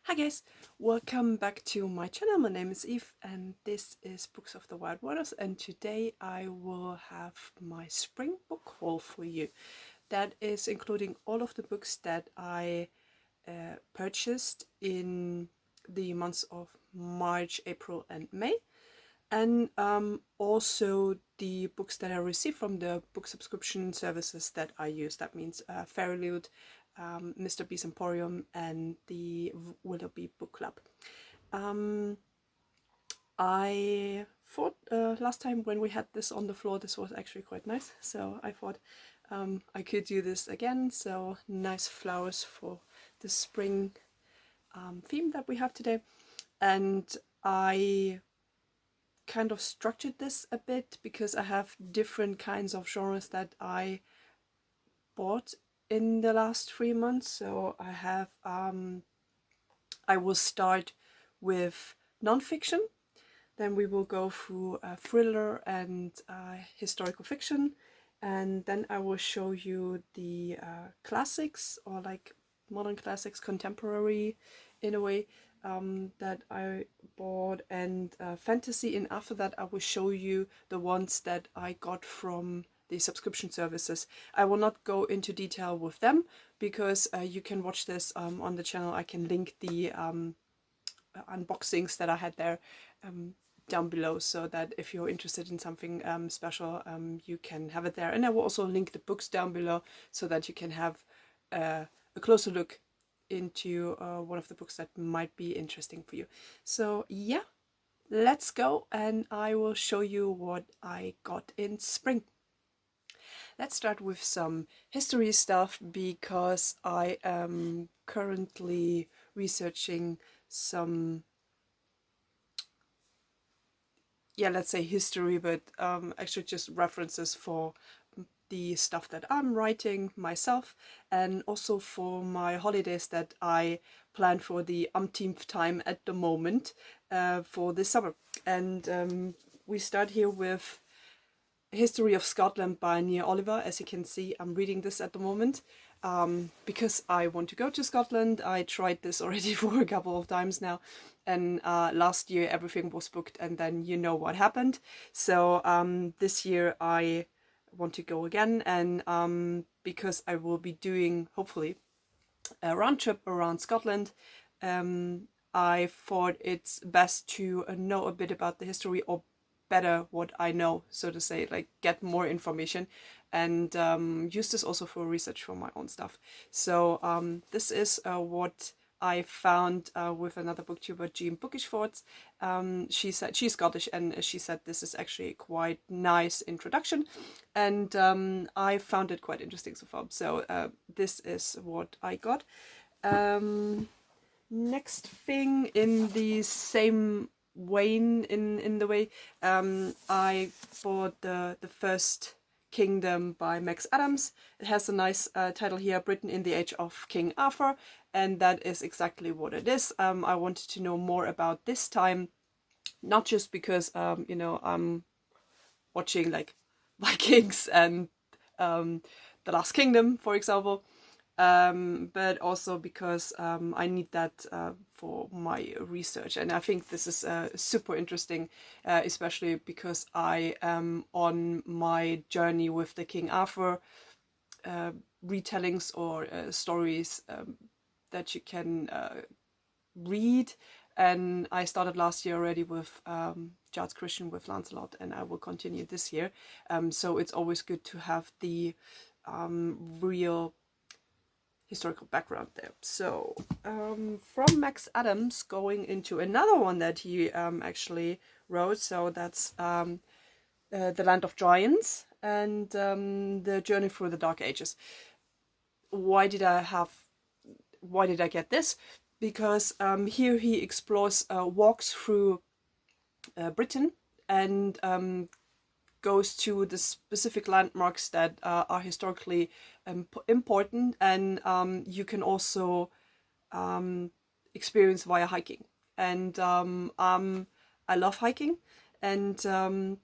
Hi guys, welcome back to my channel. My name is Eve and this is Books of the Wild Waters, and today I will have my spring book haul for you. That is including all of the books that I purchased in the months of March, April and May, and also the books that I received from the book subscription services that I use. That means Fairyloot, Mr. B's Emporium and the Willoughby Book Club. I thought last time when we had this on the floor, this was actually quite nice, so I thought I could do this again. So nice flowers for the spring theme that we have today. And I kind of structured this a bit because I have different kinds of genres that I bought in the last 3 months. So I have I will start with nonfiction, then we will go through thriller and historical fiction, and then I will show you the classics, or like modern classics, contemporary in a way, that I bought, and fantasy, and after that I will show you the ones that I got from the subscription services. I will not go into detail with them because you can watch this on the channel. I can link the unboxings that I had there down below, so that if you're interested in something special, you can have it there. And I will also link the books down below so that you can have a closer look into one of the books that might be interesting for you. So yeah, let's go and I will show you what I got in spring. Let's start with some history stuff because I am currently researching some, let's say history, but actually just references for the stuff that I'm writing myself, and also for my holidays that I plan for the umpteenth time at the moment for this summer. And we start here with History of Scotland by Nia Oliver. As you can see, I'm reading this at the moment because I want to go to Scotland. I tried this already for a couple of times now, and last year everything was booked, and then you know what happened. So this year I want to go again, and because I will be doing, hopefully, a round trip around Scotland, I thought it's best to know a bit about the history, or better what I know, so to say, like get more information, and use this also for research for my own stuff. So this is what I found with another booktuber, Jean Bookish Thoughts. She said she's Scottish, and she said this is actually a quite nice introduction, and I found it quite interesting so far. So this is what I got. Next thing in the same vein, in the way, I bought the First Kingdom by Max Adams. It has a nice title here, Britain in the Age of King Arthur, and that is exactly what it is. I wanted to know more about this time, not just because you know, I'm watching like Vikings and The Last Kingdom, for example, but also because I need that for my research, and I think this is super interesting, especially because I am on my journey with the King Arthur retellings, or stories that you can read, and I started last year already with Giles Christian with Lancelot, and I will continue this year. So it's always good to have the real historical background there. So from Max Adams, going into another one that he actually wrote, so that's The Land of Giants and The Journey Through the Dark Ages. Why did I get this? Because here he explores walks through Britain, and goes to the specific landmarks that are historically important, and you can also experience via hiking. And I love hiking, and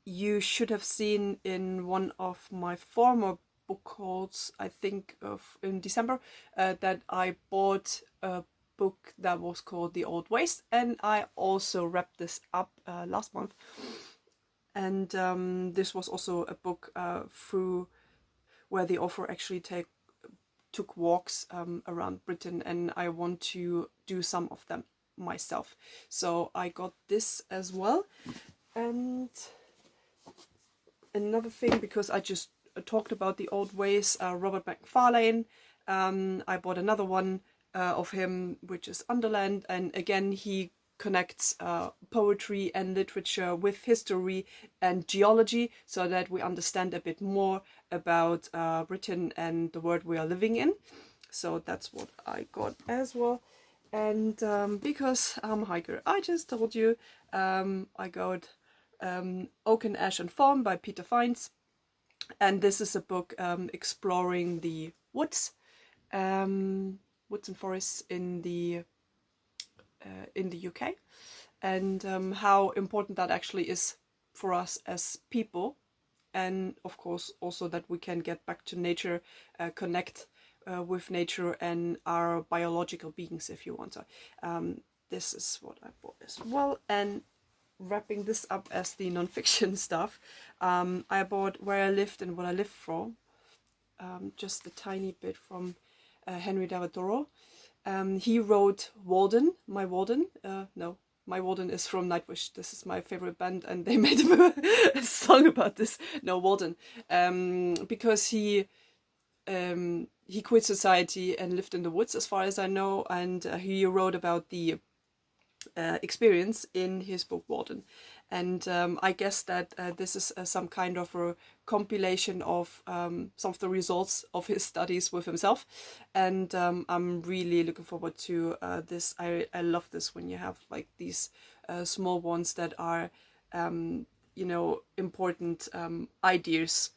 you should have seen in one of my former book hauls, I think in December, that I bought a book that was called The Old Ways, and I also wrapped this up last month. And this was also a book through where the author actually took walks around Britain, and I want to do some of them myself. So I got this as well. And another thing, because I just talked about The Old Ways, Robert Macfarlane, I bought another one of him, which is Underland, and again he connects poetry and literature with history and geology, so that we understand a bit more about Britain and the world we are living in. So that's what I got as well. And because I'm a hiker, I just told you, I got Oak and Ash and Thorn by Peter Fiennes, and this is a book exploring the woods and forests in the UK, and how important that actually is for us as people, and of course also that we can get back to nature, connect with nature and our biological beings, if you want to. This is what I bought as well. And wrapping this up as the non-fiction stuff, I bought Where I Lived and What I Lived For, just a tiny bit from Henry David Thoreau. He wrote Walden, My Walden. No, My Walden is from Nightwish. This is my favorite band, and they made a song about this. No, Walden, because he quit society and lived in the woods, as far as I know, and he wrote about the experience in his book Walden. And I guess that this is some kind of a compilation of some of the results of his studies with himself, and I'm really looking forward to this. I love this when you have like these small ones that are important ideas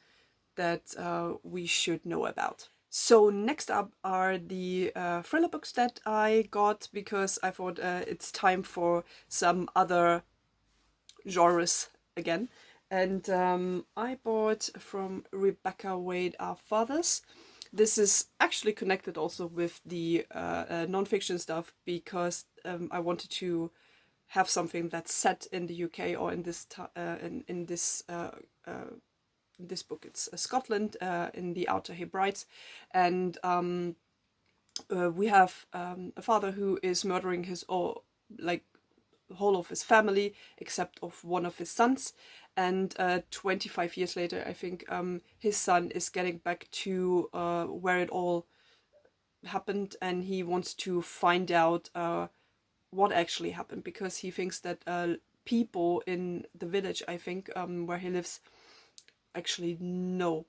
that we should know about. So next up are the thriller books that I got, because I thought it's time for some other genres again. And I bought from Rebecca Wade Our Fathers. This is actually connected also with the non-fiction stuff, because I wanted to have something that's set in the UK, or in this this book it's Scotland, in the Outer Hebrides, and we have a father who is murdering his whole of his family except of one of his sons, and 25 years later, I think, his son is getting back to where it all happened, and he wants to find out what actually happened, because he thinks that people in the village, I think, where he lives, actually know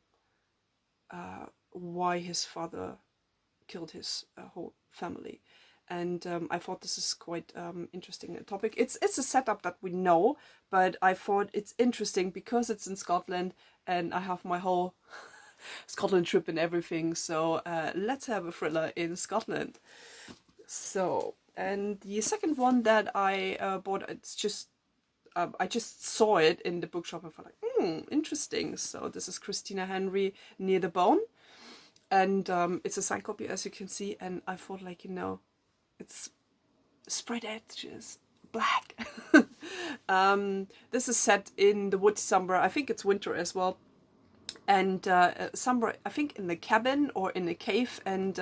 why his father killed his whole family. And I thought this is quite interesting topic. It's a setup that we know, but I thought it's interesting because it's in Scotland, and I have my whole Scotland trip and everything. So let's have a thriller in Scotland. So, and the second one that I bought, it's just I just saw it in the bookshop and thought like, interesting. So this is Christina Henry, Near the Bone, and it's a signed copy, as you can see. And I thought, like, it's spread edges, black. This is set in the woods somewhere. I think it's winter as well, and somewhere, I think, in the cabin or in a cave. And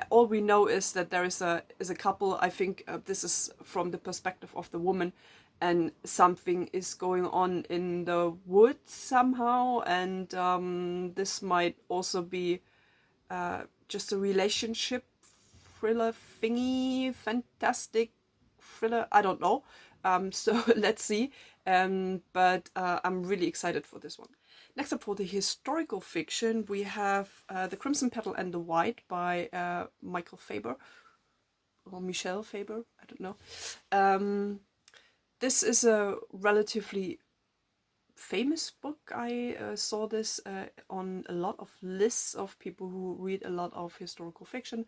all we know is that there is a couple. I think this is from the perspective of the woman, and something is going on in the woods somehow. And this might also be just a relationship thriller thingy, fantastic thriller, I don't know. So let's see. But I'm really excited for this one. Next up, for the historical fiction, we have The Crimson Petal and the White by Michael Faber, or Michel Faber, I don't know. This is a relatively famous book. I saw this on a lot of lists of people who read a lot of historical fiction,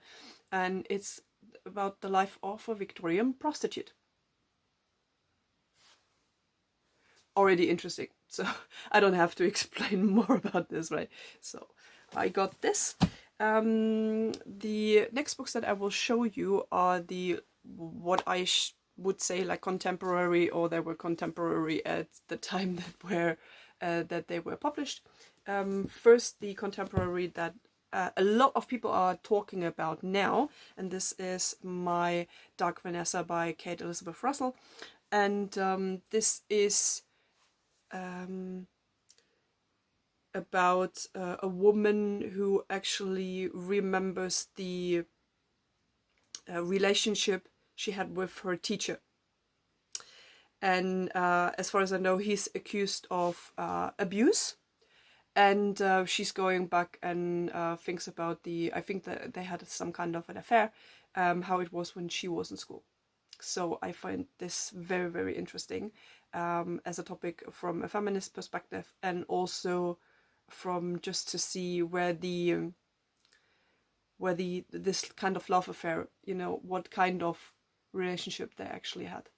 and it's about the life of a Victorian prostitute. Already interesting, so I don't have to explain more about this, right? So I got this, The next books that I will show you are what I would say like contemporary, or they were contemporary at the time that they were published. First, the contemporary that a lot of people are talking about now, and this is My Dark Vanessa by Kate Elizabeth Russell, and this is about a woman who actually remembers the relationship she had with her teacher. And as far as I know, he's accused of abuse. And she's going back and thinks about I think that they had some kind of an affair, how it was when she was in school. So I find this very, very interesting as a topic from a feminist perspective, and also from just to see where this kind of love affair, what kind of relationship they actually had.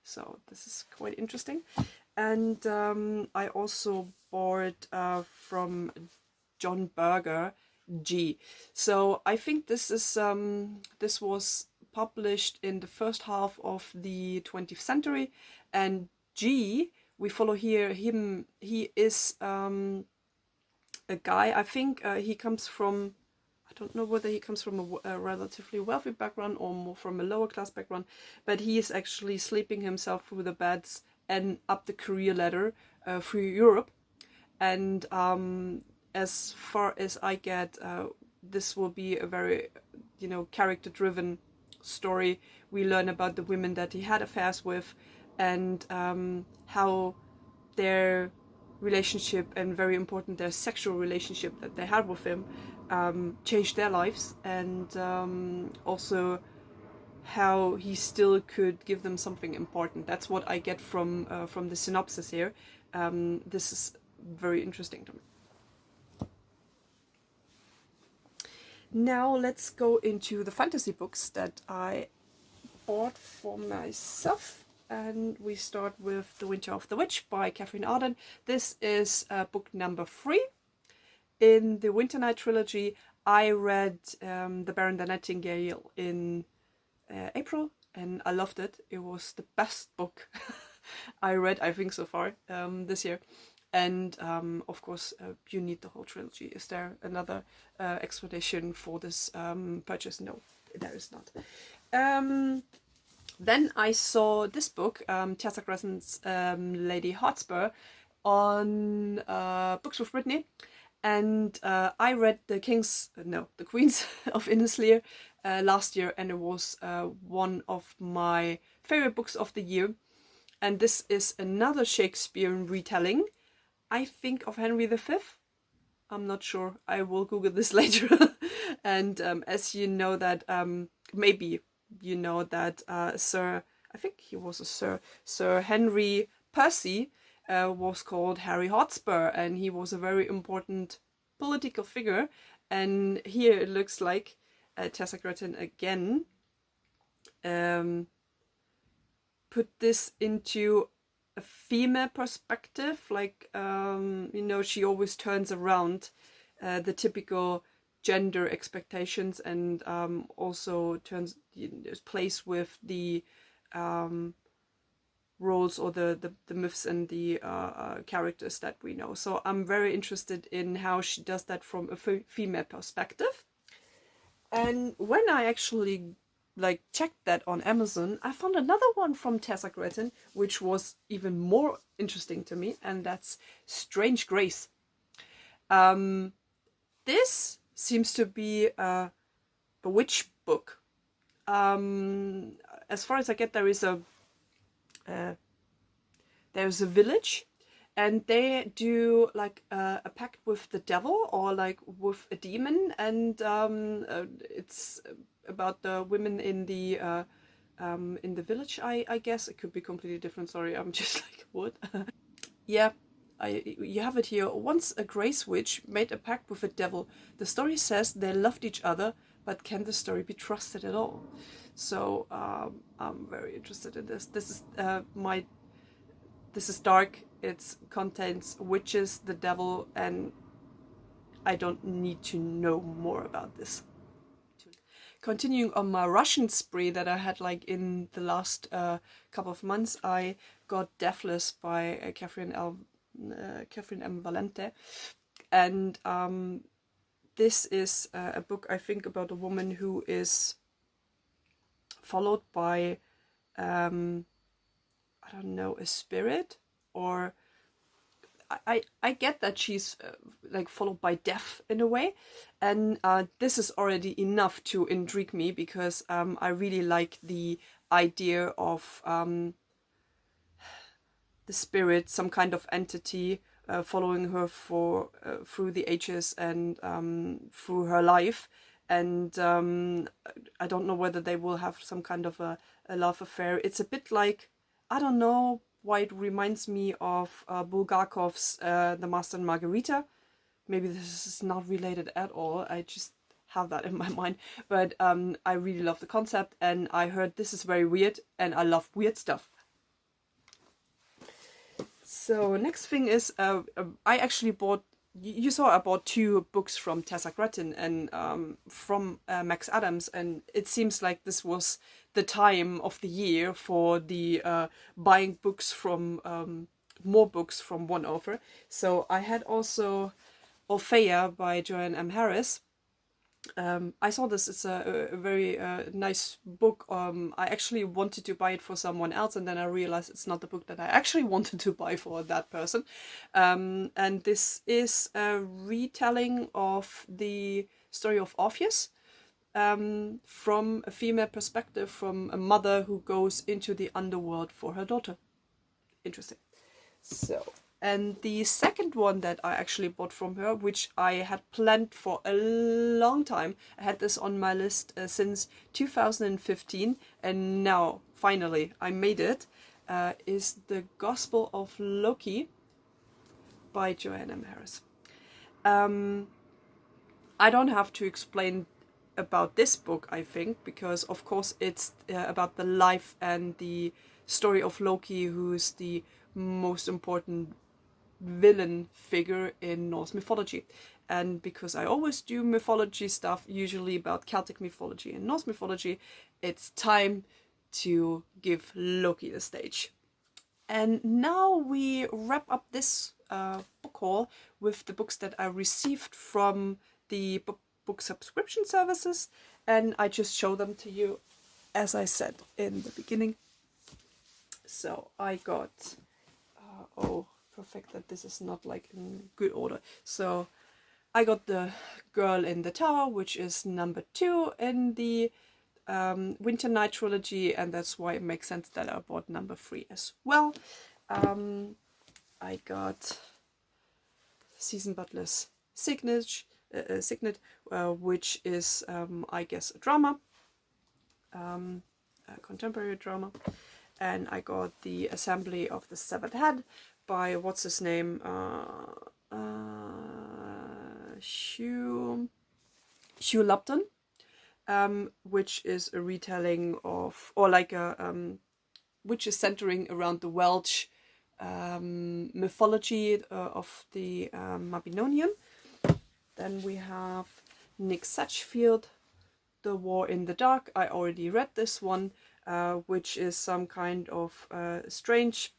So this is quite interesting. And I also bought from John Berger, G. So I think this was published in the first half of the 20th century, and G, we follow here him. He is a guy. I think he comes from, I don't know whether he comes from a relatively wealthy background or more from a lower class background, but he is actually sleeping himself through the beds and up the career ladder through Europe. And as far as I get, this will be a very, character-driven story. We learn about the women that he had affairs with, and how their relationship, and very important, their sexual relationship that they had with him, changed their lives, and also how he still could give them something important. That's what I get from the synopsis here. This is very interesting to me. Now let's go into the fantasy books that I bought for myself. And we start with The Winter of the Witch by Catherine Arden. This is book number 3 in the Winter Night trilogy. I read The Baron the Nightingale in April, and I loved it. It was the best book I read, I think, so far this year. And of course, you need the whole trilogy. Is there another explanation for this purchase? No, there is not. Then I saw this book, Tessa Crescent's Lady Hotspur, on Books with Brittany, and I read the Queens of Innislear last year, and it was one of my favorite books of the year. And this is another Shakespearean retelling, I think, of Henry V. I'm not sure. I will Google this later. And as you know that, maybe you know that Sir Henry Percy was called Harry Hotspur, and he was a very important political figure. And here it looks like Tessa Gretton again put this into a female perspective, like she always turns around the typical gender expectations, and also plays with the roles or the myths and the characters that we know. So I'm very interested in how she does that from a female perspective. And when I actually checked that on Amazon, I found another one from Tessa Gretton, which was even more interesting to me, and that's Strange Grace. This seems to be a witch book. As far as I get, there's a village, and they do a pact with the devil, or with a demon, and it's about the women in the village. I guess it could be completely different. Sorry, I'm just like, what? Yeah, you have it here. Once a grace witch made a pact with a devil. The story says they loved each other, but can the story be trusted at all? So I'm very interested in this. This is dark. It contains witches, the devil, and I don't need to know more about this. Continuing on my Russian spree that I had like in the last couple of months, I got Deathless by Catherine M. Valente, and this is a book, I think, about a woman who is followed by I don't know, a spirit, or I get that she's like followed by death in a way, and this is already enough to intrigue me, because I really like the idea of the spirit, some kind of entity following her for through the ages and through her life, and I don't know whether they will have some kind of a love affair. It's a bit like, I don't know why it reminds me of Bulgakov's The Master and Margarita. Maybe this is not related at all, I just have that in my mind, but I really love the concept, and I heard this is very weird, and I love weird stuff. So next thing is, I actually bought, you saw I bought 2 books from Tessa Gretton and from Max Adams, and it seems like this was the time of the year for the buying books from, more books from one author. So I had also Orphea by Joanne M. Harris. I saw this, it's a very nice book. I actually wanted to buy it for someone else, and then I realized it's not the book that I actually wanted to buy for that person. And this is a retelling of the story of Orpheus, from a female perspective, from a mother who goes into the underworld for her daughter. Interesting. So, and the second one that I actually bought from her, which I had planned for a long time, I had this on my list since 2015, and now finally I made it, is The Gospel of Loki by Joanne M. Harris. I don't have to explain about this book, I think, because of course it's about the life and the story of Loki, who's the most important villain figure in Norse mythology. And because I always do mythology stuff, usually about Celtic mythology and Norse mythology, it's time to give Loki the stage. And now we wrap up this book haul with the books that I received from the book subscription services, and I just show them to you as I said in the beginning. So I got oh, perfect that this is not like in good order. So I got The Girl in the Tower, which is number 2 in the Winter Night trilogy, and that's why it makes sense that I bought number 3 as well. I got Season Butler's Signet, which is, I guess, a drama, a contemporary drama. And I got The Assembly of the Severed Head by, what's his name, Hugh Lupton, which is a retelling of, or like a, which is centering around the Welsh mythology of the Mabinogion. Then we have Nick Satchfield, The War in the Dark. I already read this one, which is some kind of strange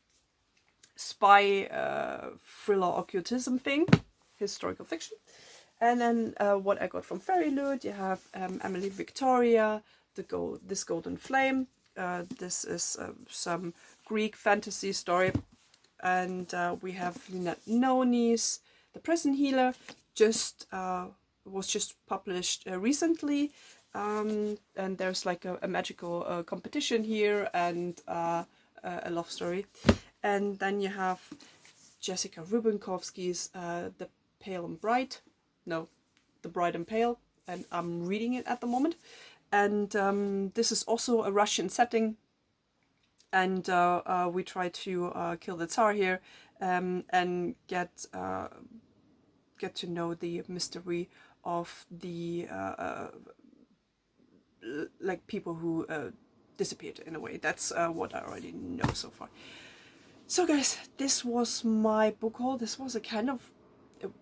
spy thriller occultism thing, historical fiction. And then what I got from Fairy Loot, you have Emily Victoria, This Golden Flame. This is some Greek fantasy story. And we have Lynette Noni's The Prison Healer, was just published recently. And there's like a magical competition here, and a love story. And then you have Jessica Rubinkovsky's The Pale and Bright. No, The Bright and Pale. And I'm reading it at the moment. And this is also a Russian setting. And we try to kill the Tsar here, and get to know the mystery of the like people who disappeared in a way. That's what I already know so far. So guys, this was my book haul. This was a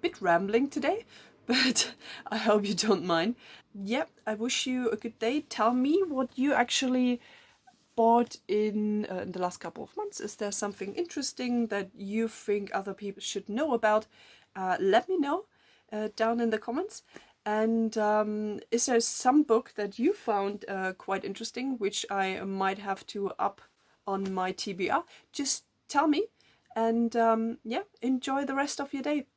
bit rambling today, but I hope you don't mind. Yep, I wish you a good day. Tell me what you actually bought in the last couple of months. Is there something interesting that you think other people should know about? Let me know down in the comments. And is there some book that you found quite interesting, which I might have to up on my TBR? Just tell me. And yeah, enjoy the rest of your day.